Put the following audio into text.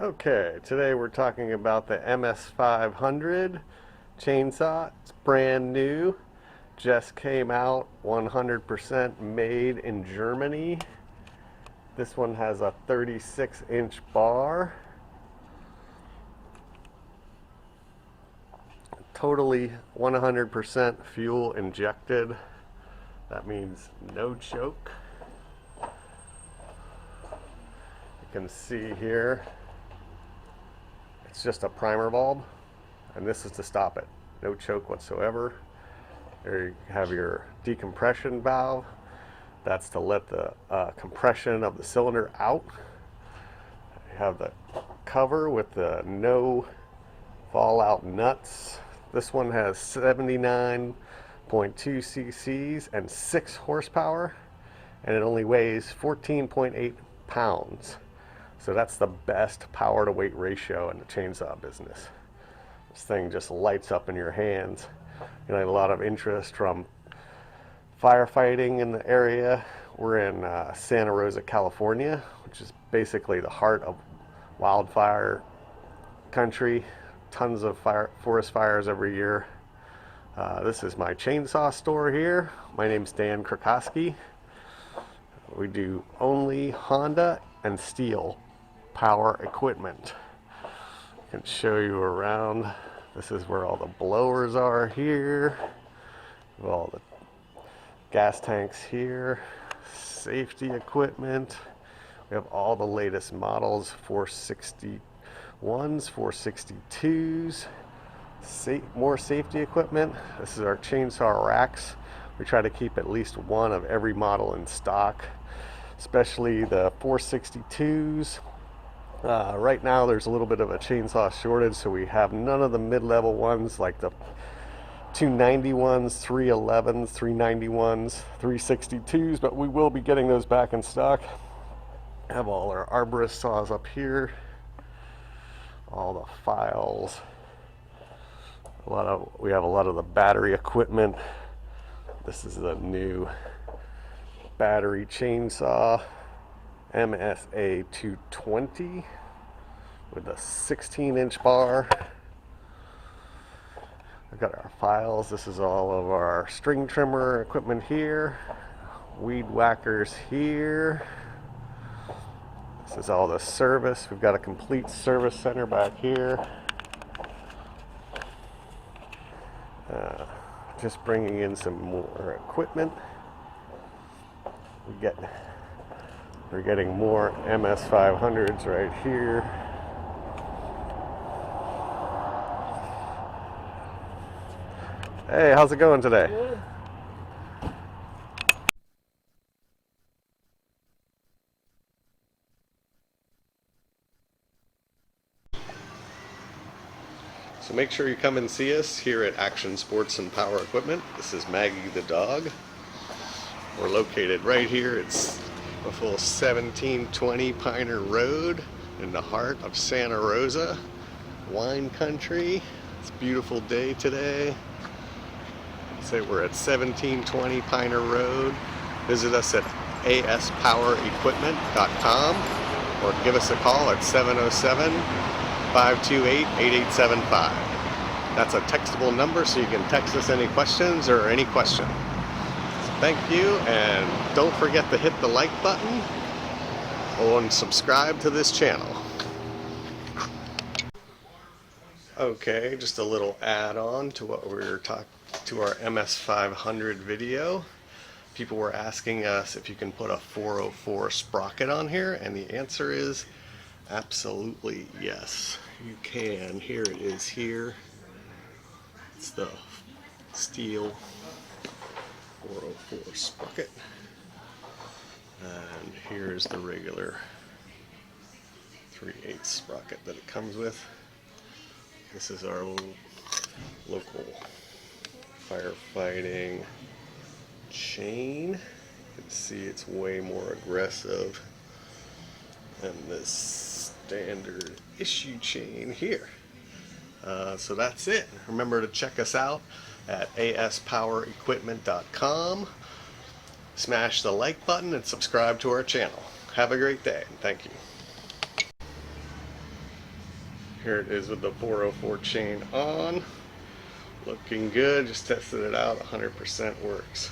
Okay, today we're talking about the MS500 chainsaw. It's brand new, just came out, 100% made in Germany. This one has a 36-inch bar. Totally 100% fuel injected. That means no choke. You can see here, it's just a primer bulb, and this is to stop it. No choke whatsoever. There you have your decompression valve. That's to let the compression of the cylinder out. You have the cover with the no fallout nuts. This one has 79.2 cc's and 6 horsepower, and it only weighs 14.8 pounds. So that's the best power to weight ratio in the chainsaw business. This thing just lights up in your hands. You know, a lot of interest from firefighting in the area. We're in Santa Rosa, California, which is basically the heart of wildfire country. Tons of forest fires every year. This is my chainsaw store here. My name's Dan Krakowski. We do only Honda and Stihl power equipment. I can show you around. This is where all the blowers are here. All the gas tanks here. Safety equipment. We have all the latest models, 461s, 462s. More safety equipment. This is our chainsaw racks. We try to keep at least one of every model in stock, especially the 462s. Right now there's a little bit of a chainsaw shortage, so we have none of the mid-level ones like the 291s, 311s, 391s, 362s, but we will be getting those back in stock. Have all our arborist saws up here, all the files. We have a lot of the battery equipment. This is the new battery chainsaw, MSA220 with a 16-inch bar. I've got our files. This is all of our string trimmer equipment here. Weed whackers here. This is all the service. We've got a complete service center back here. Just bringing in some more equipment. We're getting more MS500s right here. Hey, how's it going today? Good. So make sure you come and see us here at Action Sports and Power Equipment. This is Maggie the dog. We're located right here. It's a full 1720 Piner Road in the heart of Santa Rosa, wine country. It's a beautiful day today. So we're at 1720 Piner Road. Visit us at aspowerequipment.com or give us a call at 707-528-8875. That's a textable number, so you can text us any questions or any question. Thank you, and don't forget to hit the like button and subscribe to this channel. Okay, just a little add-on to what we were talking to our MS500 video. People were asking us if you can put a 404 sprocket on here, and the answer is absolutely yes, you can. Here it is here. It's the Stihl 404 sprocket. And here's the regular 3/8 sprocket that it comes with. This is our local firefighting chain. You can see it's way more aggressive than this standard issue chain here. So that's it. Remember to check us out at aspowerequipment.com. Smash the like button and subscribe to our channel. Have a great day, and thank you. Here it is with the 404 chain on. Looking good, just tested it out, 100% works.